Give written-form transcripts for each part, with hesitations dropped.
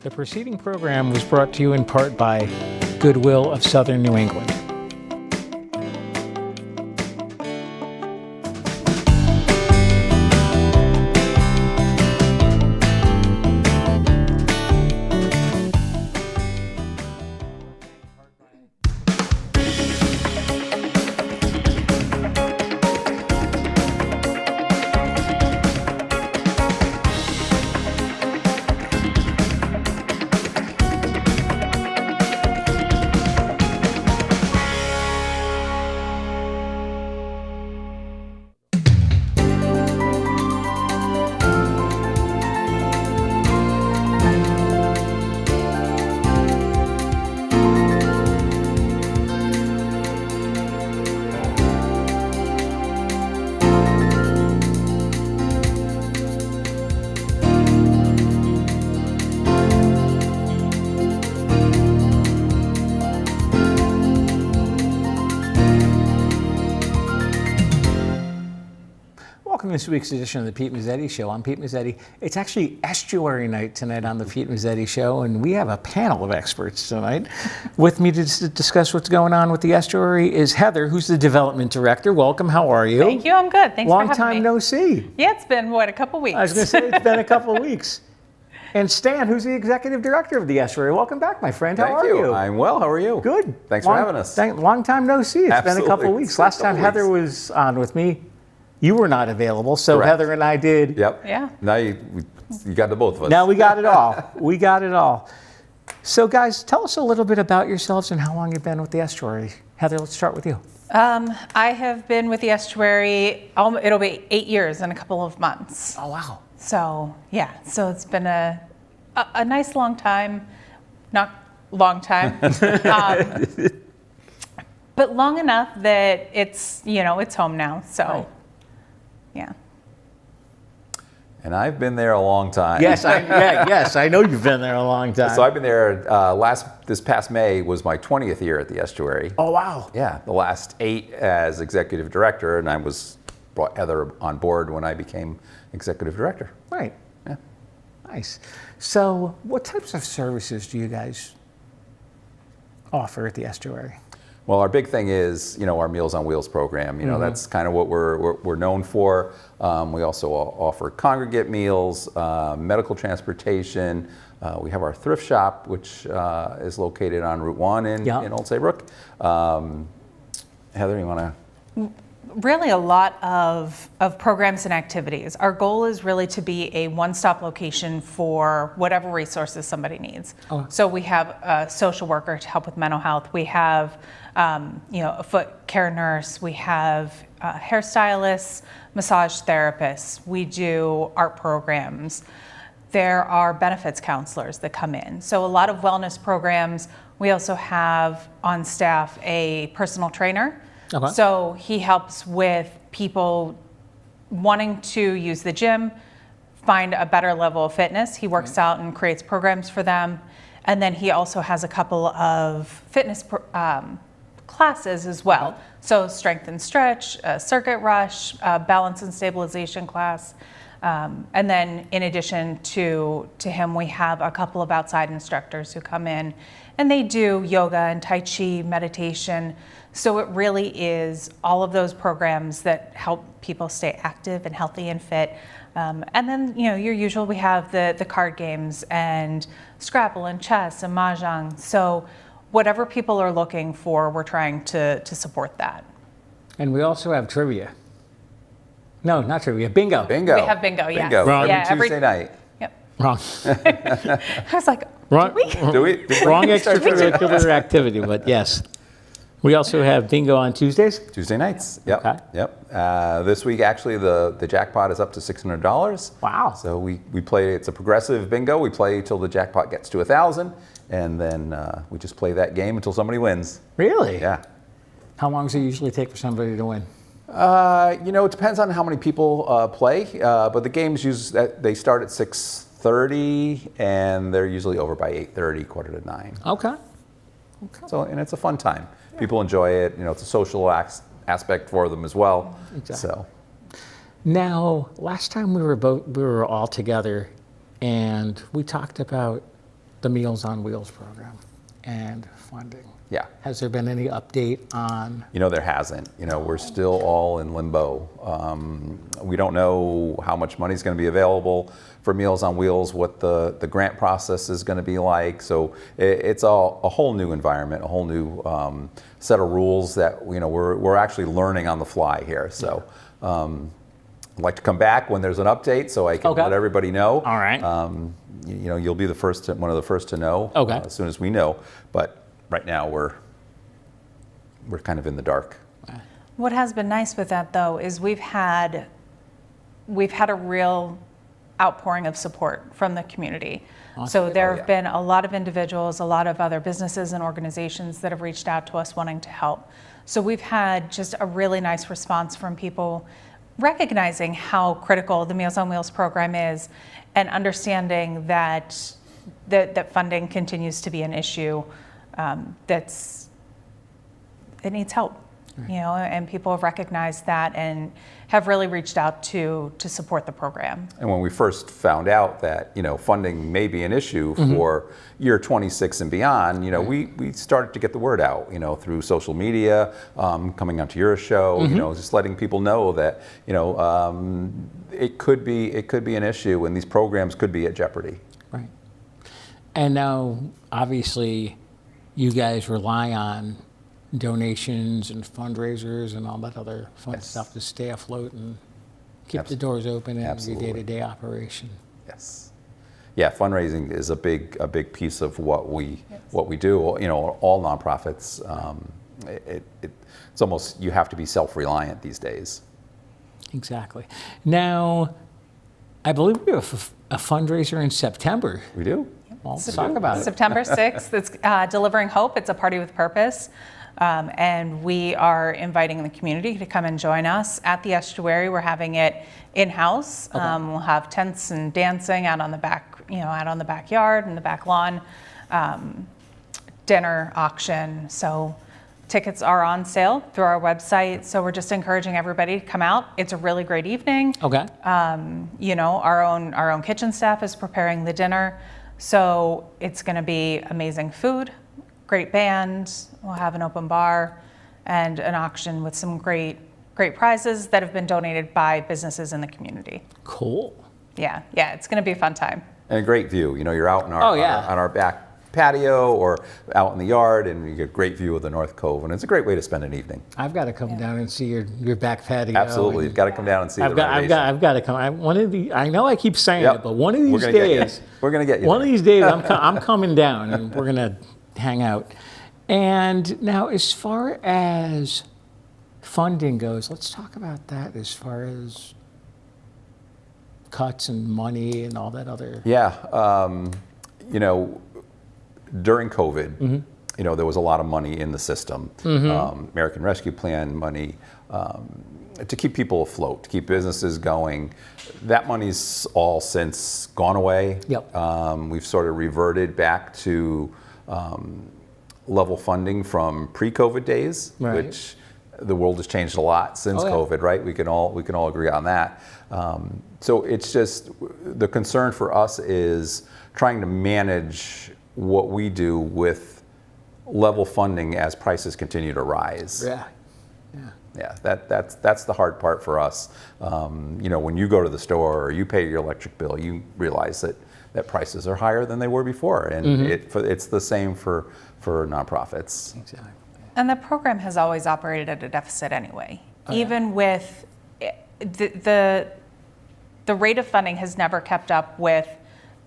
The preceding program was brought to you in part by Goodwill of Southern New England. Welcome to this week's edition of the Pete Mezzetti Show. I'm Pete Mezzetti. It's actually Estuary night tonight on the Pete Mezzetti Show, and we have a panel of experts tonight. With me to discuss what's going on with the Estuary is Heather, who's the development director. Welcome. How are you? Thank you. I'm good. Thanks for having me. Long time no see. Yeah, it's been, what, a couple weeks? I was going to say it's been a couple of weeks. And Stan, who's the executive director of the Estuary. Welcome back, my friend. How are you? I'm well. How are you? Good. Thanks for having us. Long time no see. It's been a couple of weeks. Last time Heather was on with me, you were not available, so Correct. Heather and I did. Yep. Yeah. Now you got the both of us. Now we got it all. We got it all. So guys, tell us a little bit about yourselves and how long you've been with the Estuary. Heather, let's start with you. I have been with the Estuary, it'll be 8 years in a couple of months. Oh, wow. So, yeah, so it's been a nice long time, not long time, but long enough that it's, it's home now, so, Right. Yeah. And I've been there a long time. Yes, I know you've been there a long time. So I've been there, this past May was my 20th year at the Estuary. Oh, wow. Yeah, the last 8 as executive director, and I brought Heather on board when I became executive director. Right. Yeah. Nice. So what types of services do you guys offer at the Estuary? Well, our big thing is, our Meals on Wheels program. That's kind of what we're known for. We also offer congregate meals, medical transportation. We have our thrift shop, which is located on Route 1 in Old Saybrook. Heather, you want to? Really a lot of programs and activities. Our goal is really to be a one-stop location for whatever resources somebody needs. Oh. So we have a social worker to help with mental health. We have a foot care nurse. We have hairstylists, massage therapists. We do art programs. There are benefits counselors that come in. So a lot of wellness programs. We also have on staff a personal trainer. Okay. So he helps with people wanting to use the gym, find a better level of fitness. He works out and creates programs for them. And then he also has a couple of fitness classes as well. Okay. So strength and stretch, circuit rush, balance and stabilization class. And then in addition to him, we have a couple of outside instructors who come in and they do yoga and Tai Chi, meditation. So it really is all of those programs that help people stay active and healthy and fit. And then, your usual, we have the card games and Scrabble and chess and Mahjong. So whatever people are looking for, we're trying to support that. And we also have trivia. No, not trivia, bingo. Bingo. We have bingo, yeah. Bingo. Wrong. Yeah, Every Tuesday night. Yep. Wrong. I was like, Wrong. Do we? Wrong extracurricular activity, but yes. We also have bingo on Tuesdays. Tuesday nights. Yep. Okay. Yep. This week, actually, the jackpot is up to $600. Wow. So we play. It's a progressive bingo. We play till the jackpot gets to 1,000, and then we just play that game until somebody wins. Really? Yeah. How long does it usually take for somebody to win? It depends on how many people play, but the games they start at 6:30, and they're usually over by 8:30, 8:45. Okay. So, and it's a fun time. People enjoy it. It's a social aspect for them as well. Exactly. So, now, last time we were all together, and we talked about the Meals on Wheels program and funding. Yeah. Has there been any update on? There hasn't. We're still all in limbo. We don't know how much money is going to be available for Meals on Wheels, what the grant process is going to be like. So it's a whole new environment, a whole new set of rules that we're actually learning on the fly here. So I'd like to come back when there's an update so I can let everybody know. All right. You'll be one of the first to know as soon as we know. But right now we're kind of in the dark. What has been nice with that, though, is we've had a real outpouring of support from the community. Awesome. So there have been a lot of individuals, a lot of other businesses and organizations that have reached out to us wanting to help. So we've had just a really nice response from people recognizing how critical the Meals on Wheels program is and understanding that funding continues to be an issue it needs help, and people have recognized that and have really reached out to support the program. And when we first found out that, funding may be an issue for year 26 and beyond, we started to get the word out, through social media, coming onto your show, just letting people know that, it could be an issue and these programs could be at jeopardy. Right. And now, obviously, you guys rely on donations and fundraisers and all that other fun stuff to stay afloat and keep the doors open in your day-to-day operation. Yes. Yeah, fundraising is a big piece of what we do. All nonprofits. It's almost, you have to be self-reliant these days. Exactly. Now, I believe we have a fundraiser in September. We do. Well, let's talk about it. September 6th, it's Delivering Hope. It's a party with purpose. And we are inviting the community to come and join us at the Estuary. We're having it in-house. We'll have tents and dancing out on the backyard and the back lawn, dinner, auction. So tickets are on sale through our website. So we're just encouraging everybody to come out. It's a really great evening. Okay. Our own kitchen staff is preparing the dinner. So it's going to be amazing food, great band. We'll have an open bar and an auction with some great prizes that have been donated by businesses in the community. Cool. Yeah, it's going to be a fun time. And a great view. You're out in on our back patio or out in the yard, and you get a great view of the North Cove, and it's a great way to spend an evening. I've got to come down and see your back patio. Absolutely, you've got to come down and see the renovation. I've got to come. I know I keep saying it, but one of these days, we're going to get you. One of these days, I'm coming down, and we're going to hang out. And now, as far as funding goes, let's talk about that. As far as cuts and money and all that other. Yeah, during COVID, there was a lot of money in the system. American Rescue Plan money to keep people afloat, to keep businesses going. That money's all since gone away. Yep. We've sort of reverted back to level funding from pre-COVID days, which the world has changed a lot since COVID, right? We can all agree on that. So it's just the concern for us is trying to manage what we do with level funding as prices continue to rise. Yeah, that's the hard part for us. When you go to the store or you pay your electric bill, you realize that prices are higher than they were before, and it's the same for nonprofits. Exactly. And the program has always operated at a deficit anyway. Even with the rate of funding has never kept up with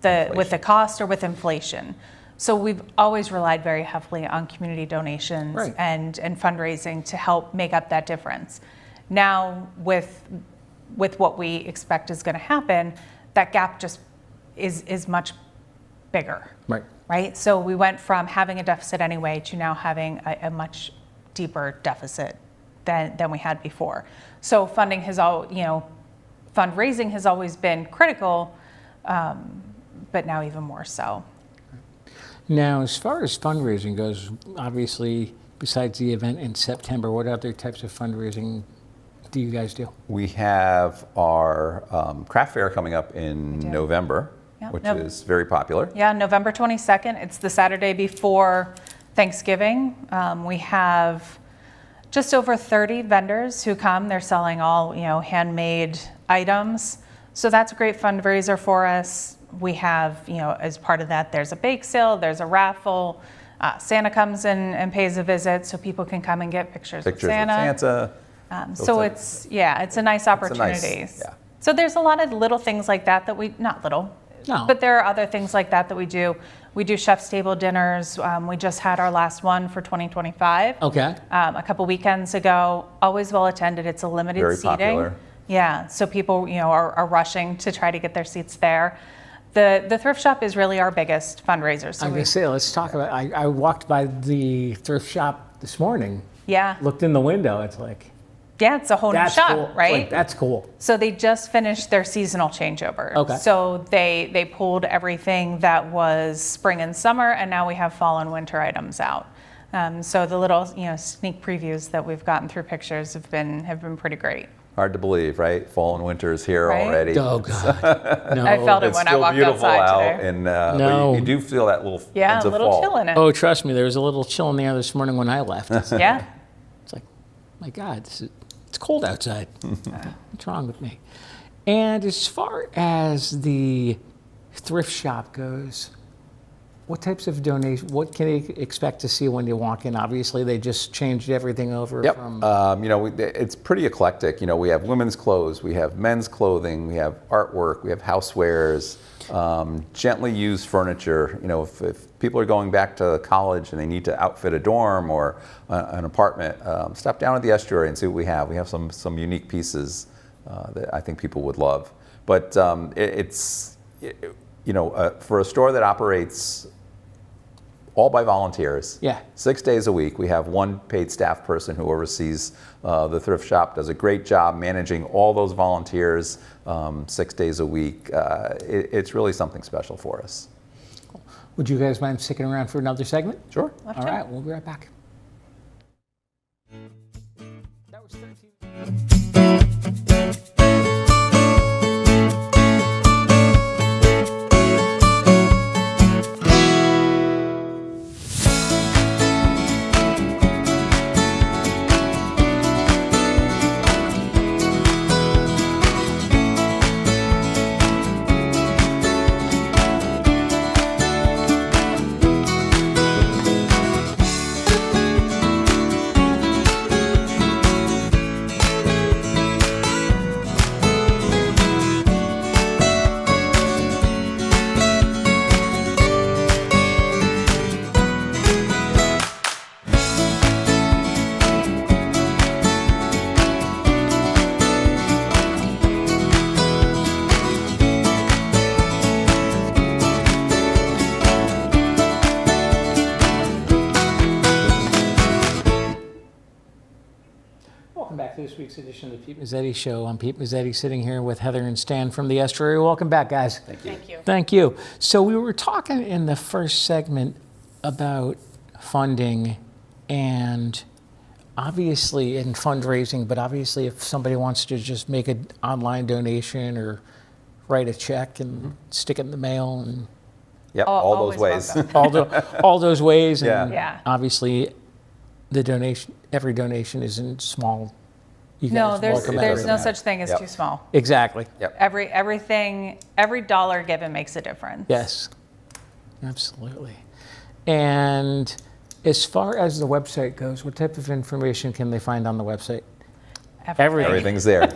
the cost or with inflation. So we've always relied very heavily on community donations and fundraising to help make up that difference. Now with what we expect is going to happen, that gap just is much bigger. Right? So we went from having a deficit anyway to now having a much deeper deficit than we had before. So fundraising has always been critical, but now even more so. Now, as far as fundraising goes, obviously, besides the event in September, what other types of fundraising do you guys do? We have our craft fair coming up in November. Yeah, which no. is very popular. Yeah, November 22nd. It's the Saturday before Thanksgiving. We have just over 30 vendors who come. They're selling all, handmade items. So that's a great fundraiser for us. We have, as part of that, there's a bake sale, there's a raffle. Santa comes in and pays a visit so people can come and get pictures with Santa. So it's a nice opportunity. Yeah. So there's a lot of little things like that not little, No. but there are other things like that we do. We do chef's table dinners. We just had our last one for 2025. Okay. A couple weekends ago. Always well attended. It's a limited Very seating. popular. Yeah, so people are rushing to try to get their seats there. The thrift shop is really our biggest fundraiser. So I'm going to say, let's talk about, I walked by the thrift shop this morning, yeah, looked in the window, it's like, it's a whole new that's shop, cool. right? Like, that's cool. So they just finished their seasonal changeover. Okay. So they pulled everything that was spring and summer, and now we have fall and winter items out. So the little sneak previews that we've gotten through pictures have been pretty great. Hard to believe, right? Fall and winter is here Right? already. Oh, God. No. I felt it It's when I still walked beautiful outside out, today. and No. but you do feel that little Yeah, hints a of little fall. chill in it. Oh, trust me, there was a little chill in the air this morning when I left. It's Yeah. like, my God, it's cold outside. What's wrong with me? And as far as the thrift shop goes, what types of donations, what can you expect to see when you walk in? Obviously, they just changed everything over Yep. from... It's pretty eclectic. We have women's clothes, we have men's clothing, we have artwork, we have housewares, gently used furniture. If people are going back to college and they need to outfit a dorm or an apartment, stop down at the Estuary and see what we have. We have some unique pieces that I think people would love. But for a store that operates all by volunteers. Yeah. 6 days a week. We have one paid staff person who oversees the thrift shop, does a great job managing all those volunteers 6 days a week. It's really something special for us. Would you guys mind sticking around for another segment? Sure. All right, we'll be right back. That was 13. Welcome back to this week's edition of the Pete Mezzetti Show. I'm Pete Mezzetti, sitting here with Heather and Stan from the Estuary. Welcome back, guys. Thank you. Thank you. Thank you. So we were talking in the first segment about funding and obviously in fundraising, but obviously if somebody wants to just make an online donation or write a check and stick it in the mail and Yep, Oh, all those always ways. welcome. all those ways. And Yeah. Yeah. obviously every donation isn't small. You No, guys there's welcome no everything. such thing as Yep. too small. Exactly. Yep. Every dollar given makes a difference. Yes, absolutely. And as far as the website goes, what type of information can they find on the website? Everything. Everything's there.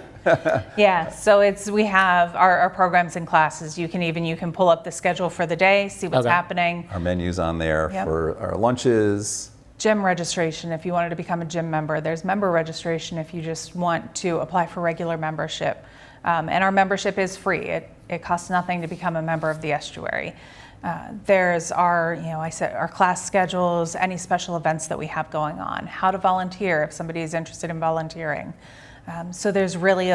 Yeah, so we have our programs and classes. You can pull up the schedule for the day, see what's Okay. happening. Our menu's on there Yep. for our lunches. Gym registration if you wanted to become a gym member. There's member registration if you just want to apply for regular membership. And our membership is free. It costs nothing to become a member of the Estuary. There's our class schedules, any special events that we have going on, how to volunteer if somebody is interested in volunteering. So there's really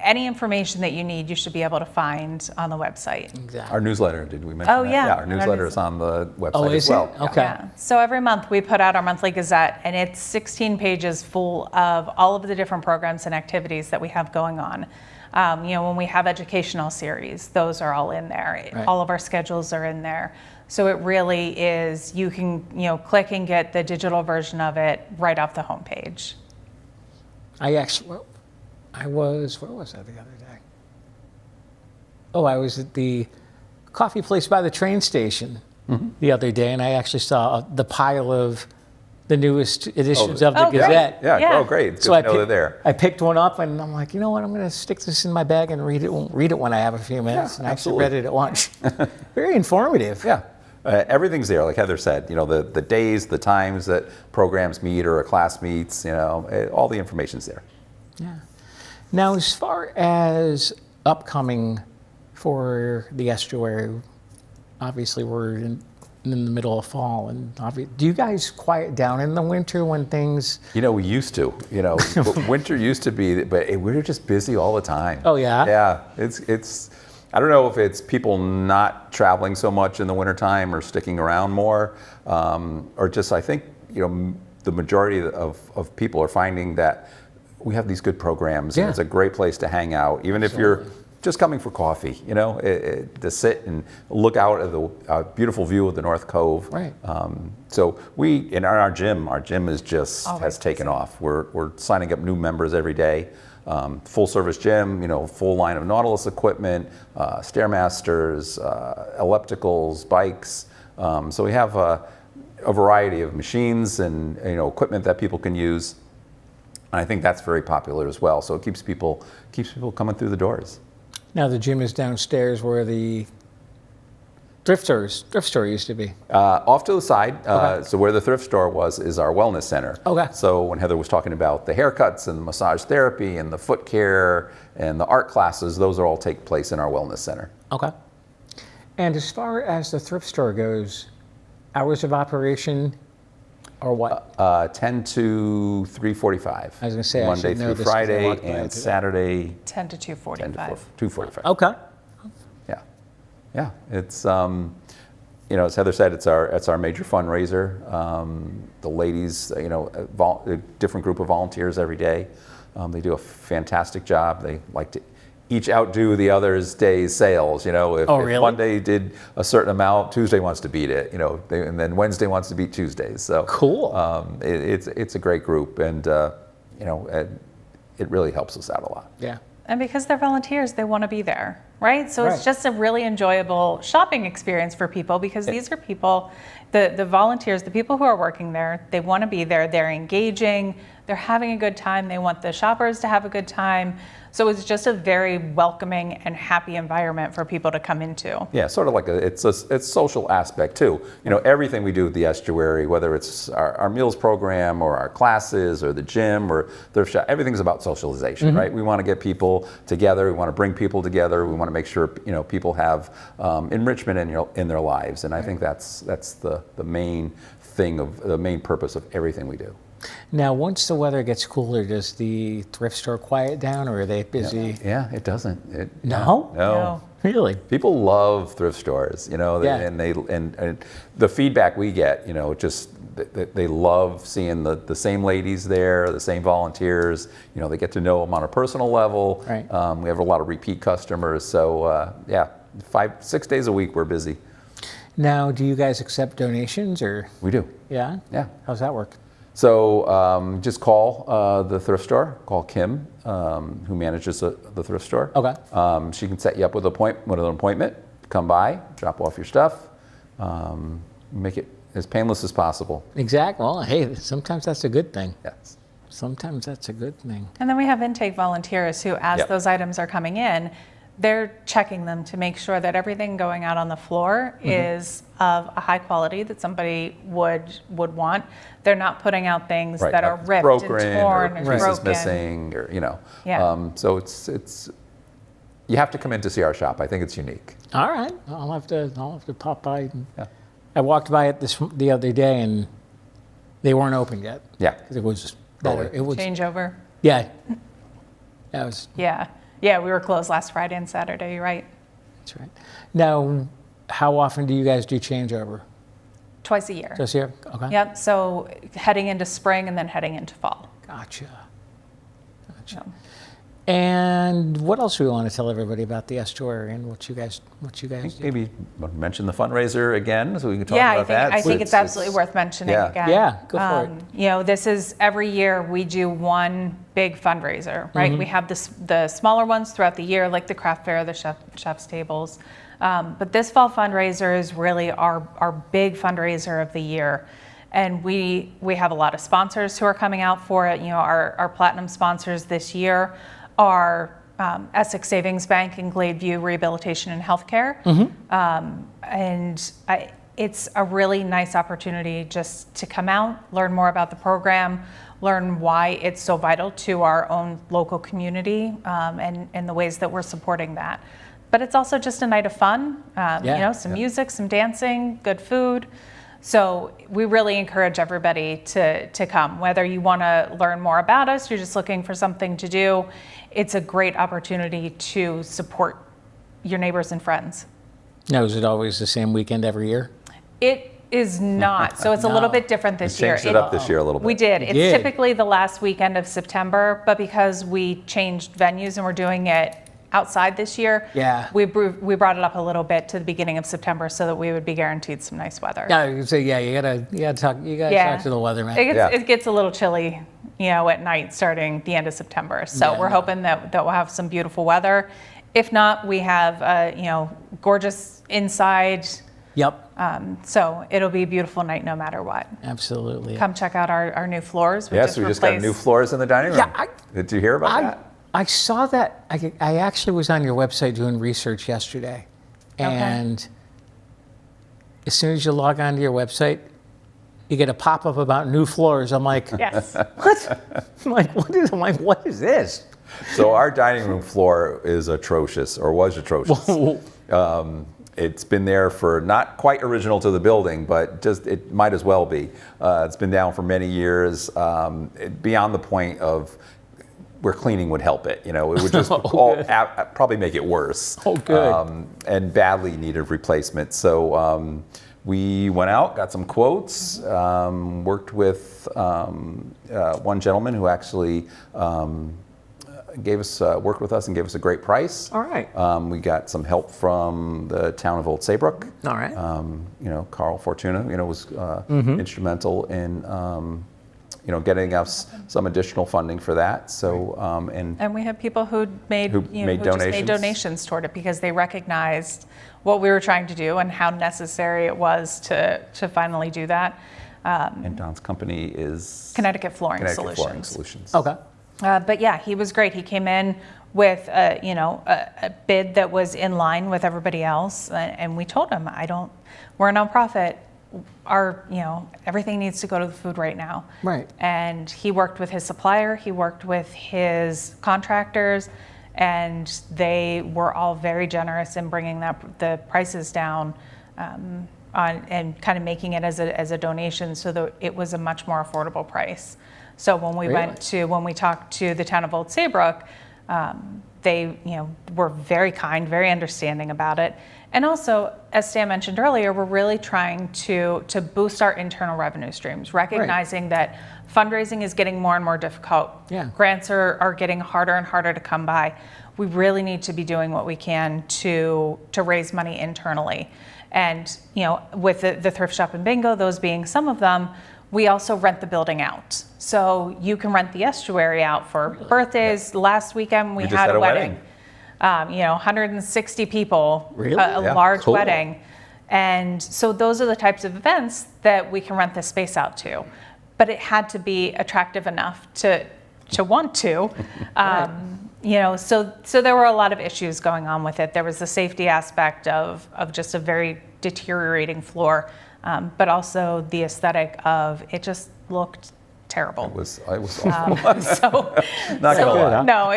any information that you need, you should be able to find on the website. Exactly. Our newsletter, did we mention Oh, that? yeah. Yeah, our newsletter is on the website Oh, as is well. it? Okay. Yeah. So every month we put out our monthly gazette, and it's 16 pages full of all of the different programs and activities that we have going on. When we have educational series, those are all in there. Right. All of our schedules are in there. So it really is, you can, click and get the digital version of it right off the homepage. where was I the other day? Oh, I was at the coffee place by the train station the other day, and I actually saw the pile of the newest editions of the Oh, great. Gazette. Yeah. Yeah. Oh, great. It's So good to know they're there. I picked one up, and I'm like, you know what? I'm going to stick this in my bag and read it when I have a few minutes. Yeah, and I actually absolutely. read it at lunch. Very informative. Yeah. Everything's there, like Heather said. The days, the times that programs meet or a class meets. All the information's there. Yeah. Now, as far as upcoming for the estuary, obviously we're in the middle of fall, and do you guys quiet down in the winter when things? We used to. Winter used to be, but we were just busy all the time. Oh, yeah? Yeah. It's. I don't know if it's people not traveling so much in the wintertime or sticking around more, or just I think the majority of people are finding that we have these good programs. Yeah. And it's a great place to hang out, even if you're just coming for coffee. To sit and look out at the beautiful view of the North Cove. Right. So in our gym is just Always has taken busy. off. We're signing up new members every day. Full service gym, full line of Nautilus equipment, Stairmasters, ellipticals, bikes. So we have a variety of machines and equipment that people can use. And I think that's very popular as well. So it keeps people coming through the doors. Now the gym is downstairs where the thrift store used to be. Off to the side, Okay. so where the thrift store is our wellness center. Okay. So when Heather was talking about the haircuts and the massage therapy and the foot care and the art classes, those all take place in our wellness center. Okay. And as far as the thrift store goes, hours of operation or what? 10 to 3:45. I was gonna say, I Monday should know through this 'cause I Friday walked by it and today. Saturday 10 to 10 2:45. to 2:45. Okay. Yeah. It's as Heather said, it's our major fundraiser. The ladies, a different group of volunteers every day. They do a fantastic job. They like to each outdo the other's day's sales. If really? one day did a certain amount, Tuesday wants to beat it. And then Wednesday wants to beat Tuesdays. So Cool. It's a great group, and it really helps us out a lot. Yeah. And because they're volunteers, they want to be there, right? So Right. it's just a really enjoyable shopping experience for people because these are people, the volunteers, the people who are working there, they want to be there, they're engaging, they're having a good time, they want the shoppers to have a good time. So it's just a very welcoming and happy environment for people to come into. Yeah, sort of like it's social aspect too. Everything we do at the estuary, whether it's our meals program or our classes or the gym or thrift shop, everything's about socialization, right? We want to get people together. We want to bring people together. We want to make sure people have enrichment in their lives, and I think that's the main thing the main purpose of everything we do. Now, once the weather gets cooler, does the thrift store quiet down, or are they busy? Yeah, it doesn't. No? No. Really? People love thrift stores, Yeah. and the feedback we get, just they love seeing the same ladies there, the same volunteers. They get to know them on a personal level. Right. We have a lot of repeat customers, so 5-6 days a week we're busy. Now, do you guys accept donations, or? We do. Yeah? Yeah. How's that work? So just call the thrift store. Call Kim, who manages the thrift store. Okay. She can set you up with an appointment. Come by, drop off your stuff, make it as painless as possible. Exactly. Well, hey, sometimes that's a good thing. Yes. Sometimes that's a good thing. And then we have intake volunteers who, as Yep. those items are coming in, they're checking them to make sure that everything going out on the floor is of a high quality that somebody would want. They're not putting out things Right. that are ripped broken and torn or and pieces broken. missing, or Yeah. So it's you have to come in to see our shop. I think it's unique. All right. I'll have to pop by. Yeah. I walked by it the other day, and they weren't open yet. Yeah. 'Cause it was Early. better. It was. Changeover. Yeah. That was. Yeah, we were closed last Friday and Saturday, you're right. That's right. Now, how often do you guys do changeover? Twice a year. Just here? Okay. Yep, so heading into spring and then heading into fall. Gotcha. So, And what else do we want to tell everybody about the Estuary and what you guys do? Maybe mention the fundraiser again, so we can talk Yeah, about that. I think it's absolutely worth mentioning Yeah. again. Yeah, go for it. You know, this is every year we do one big fundraiser, right? Mm-hmm. We have the smaller ones throughout the year, like the craft fair, the chef's tables. But this fall fundraiser is really our big fundraiser of the year. And we have a lot of sponsors who are coming out for it. You know, our platinum sponsors this year are Essex Savings Bank and Gladeview Rehabilitation and Healthcare. It's a really nice opportunity just to come out, learn more about the program, learn why it's so vital to our own local community, and the ways that we're supporting that. But it's also just a night of fun, you know, some music, some dancing, good food. So we really encourage everybody to come. Whether you want to learn more about us, you're just looking for something to do, it's a great opportunity to support your neighbors and friends. Now, is it always the same weekend every year? It is not. So it's a little bit different this year. Changed it up this year a little bit. We did. It's did. typically the last weekend of September, but because we changed venues and we're doing it outside this year, we brought it up a little bit to the beginning of September so that we would be guaranteed some nice weather. Yeah, so you gotta talk to the weatherman. It gets a little chilly, you know, at night starting the end of September. So we're hoping that we'll have some beautiful weather. If not, we have you know, gorgeous inside. Yep. So it'll be a beautiful night no matter what. Absolutely. Come check out our new floors. We just got new floors in the dining room. Yeah, Did you hear about that? I saw that. I actually was on your website doing research yesterday, and as soon as you log onto your website, you get a pop-up about new floors. I'm like, Yes. what? I'm like, what is this? So our dining room floor is atrocious, or was atrocious. It's been there for not quite original to the building, but just it might as well be. It's been down for many years, beyond the point of where cleaning would help it. You know, it would just probably make it worse. Oh, good. And badly needed replacement. So we went out, got some quotes, worked with one gentleman who actually worked with us and gave us a great price. All right. We got some help from the town of Old Saybrook. All right. You know, Carl Fortuna, you know, was instrumental in you know, getting us some additional funding for that. So And we have people who made donations. Just made donations toward it because they recognized what we were trying to do and how necessary it was to finally do that. And Don's company is Connecticut Flooring Flooring Solutions. Solutions. Okay. But yeah, he was great. He came in with you know, a bid that was in line with everybody else, and we told him, we're a nonprofit. You know, everything needs to go to the food right now. Right. And he worked with his supplier, he worked with his contractors, and they were all very generous in bringing the prices down and kind of making it as a donation so that it was a much more affordable price. So when we talked to the town of Old Saybrook, they were very kind, very understanding about it. And also, as Stan mentioned earlier, we're really trying to boost our internal revenue streams, recognizing that fundraising is getting more and more difficult. Yeah. Grants are getting harder and harder to come by. We really need to be doing what we can to raise money internally. And with the thrift shop and bingo, those being some of them, we also rent the building out. So you can rent the Estuary out for birthdays. Yeah. Last weekend we had a wedding. 160 people, really? a large wedding. And so those are the types of events that we can rent this space out to. But it had to be attractive enough to want to. Right. So there were a lot of issues going on with it. There was the safety aspect of just a very deteriorating floor, but also the aesthetic of it just looked terrible. It was awful. Not gonna lie. No,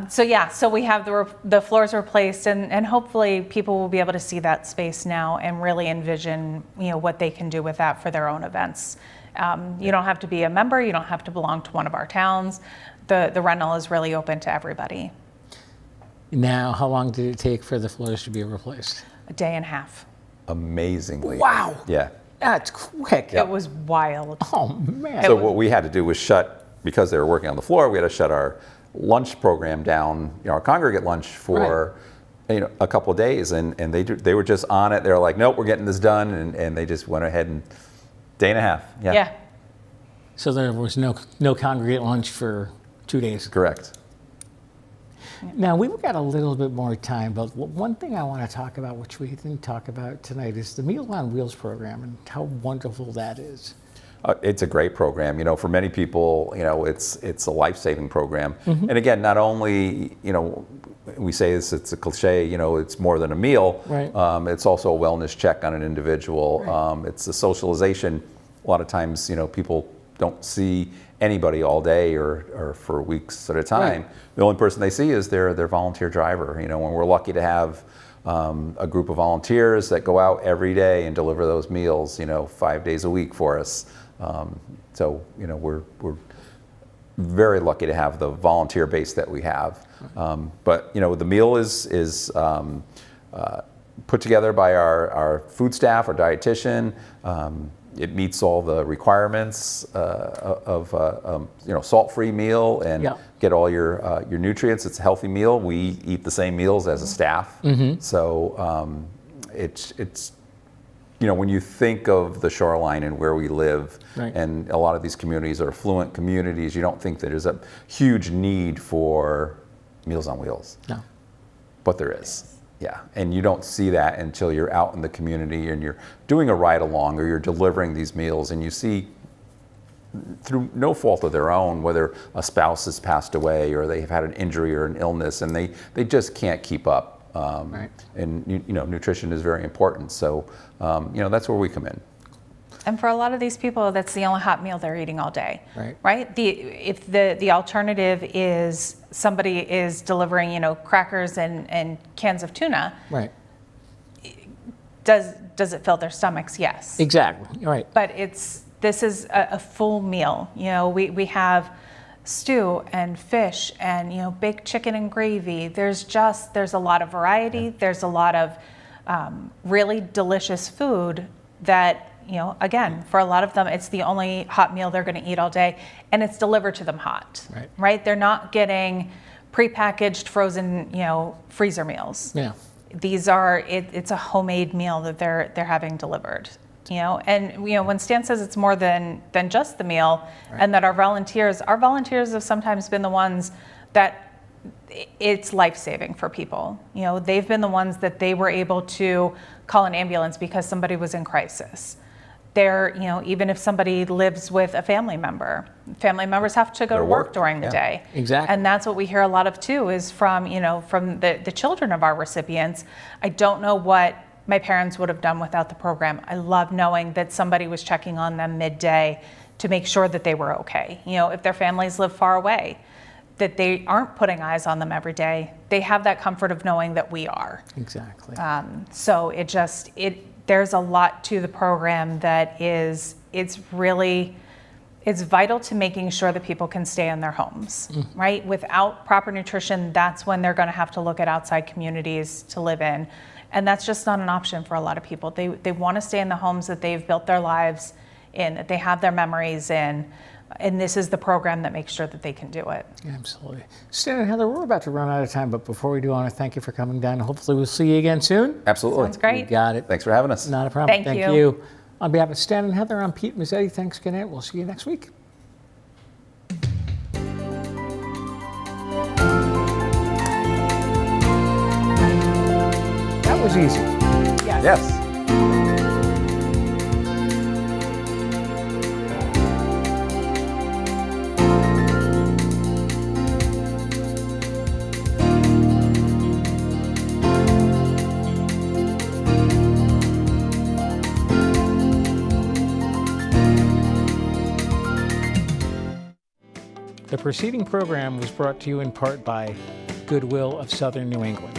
so we have the floors replaced, and hopefully people will be able to see that space now and really envision what they can do with that for their own events. You don't have to be a member, you don't have to belong to one of our towns. The rental is really open to everybody. Now, how long did it take for the floors to be replaced? A day and a half. Amazingly. Wow. Yeah. That's quick. It was wild. Oh man. So what we had to do was because they were working on the floor, we had to shut our lunch program down, our congregate lunch for a couple of days, and they were just on it. They were like, nope, we're getting this done, and they just went ahead and day and a half. Yeah. So there was no congregate lunch for 2 days. Correct. Now, we've got a little bit more time, but one thing I want to talk about, which we didn't talk about tonight, is the Meals on Wheels program and how wonderful that is. It's a great program. For many people, it's a life-saving program. And again, not only, we say this, it's a cliche, it's more than a meal. Right. It's also a wellness check on an individual. Right. It's a socialization. A lot of times, people don't see anybody all day or for weeks at a time. Right. The only person they see is their volunteer driver. When we're lucky to have a group of volunteers that go out every day and deliver those meals, 5 days a week for us. So we're very lucky to have the volunteer base that we have. But the meal is put together by our food staff, our dietitian. It meets all the requirements of salt-free meal and get all your nutrients. It's a healthy meal. We eat the same meals as a staff, so it's when you think of the shoreline and where we live, and a lot of these communities are affluent communities, you don't think that there's a huge need for Meals on Wheels. No. But there is. Yeah, and you don't see that until you're out in the community and you're doing a ride along or you're delivering these meals, and you see, through no fault of their own, whether a spouse has passed away or they've had an injury or an illness, and they just can't keep up. And nutrition is very important. So that's where we come in. And for a lot of these people, that's the only hot meal they're eating all day. Right. If the alternative is somebody is delivering, crackers and cans of tuna. Right. Does it fill their stomachs? Yes. Exactly. Right. But this is a full meal. We have stew and fish and baked chicken and gravy. There's a lot of variety. There's a lot of really delicious food that, again, for a lot of them, it's the only hot meal they're going to eat all day, and it's delivered to them hot. Right? They're not getting prepackaged, frozen, freezer meals. Yeah. These are it's a homemade meal that they're having delivered. And when Stan says it's more than just the meal, and that our volunteers have sometimes been the ones that it's life-saving for people. They've been the ones that they were able to call an ambulance because somebody was in crisis. They're, even if somebody lives with a family members have to go to work during the day. Exactly. And that's what we hear a lot of too, is from the children of our recipients. I don't know what my parents would have done without the program. I love knowing that somebody was checking on them midday to make sure that they were okay. If their families live far away, that they aren't putting eyes on them every day, they have that comfort of knowing that we are. Exactly. So there's a lot to the program that it's vital to making sure that people can stay in their homes, right? Without proper nutrition, that's when they're going to have to look at outside communities to live in. And that's just not an option for a lot of people. They want to stay in the homes that they've built their lives in, that they have their memories in. And this is the program that makes sure that they can do it. Absolutely. Stan and Heather, we're about to run out of time, but before we do, I want to thank you for coming down. Hopefully we'll see you again soon. Absolutely. Sounds great. You got it. Thanks for having us. Not a problem. Thank you. On behalf of Stan and Heather, I'm Pete Mezzetti. Thanks again. We'll see you next week. That was easy. Yes. The preceding program was brought to you in part by Goodwill of Southern New England.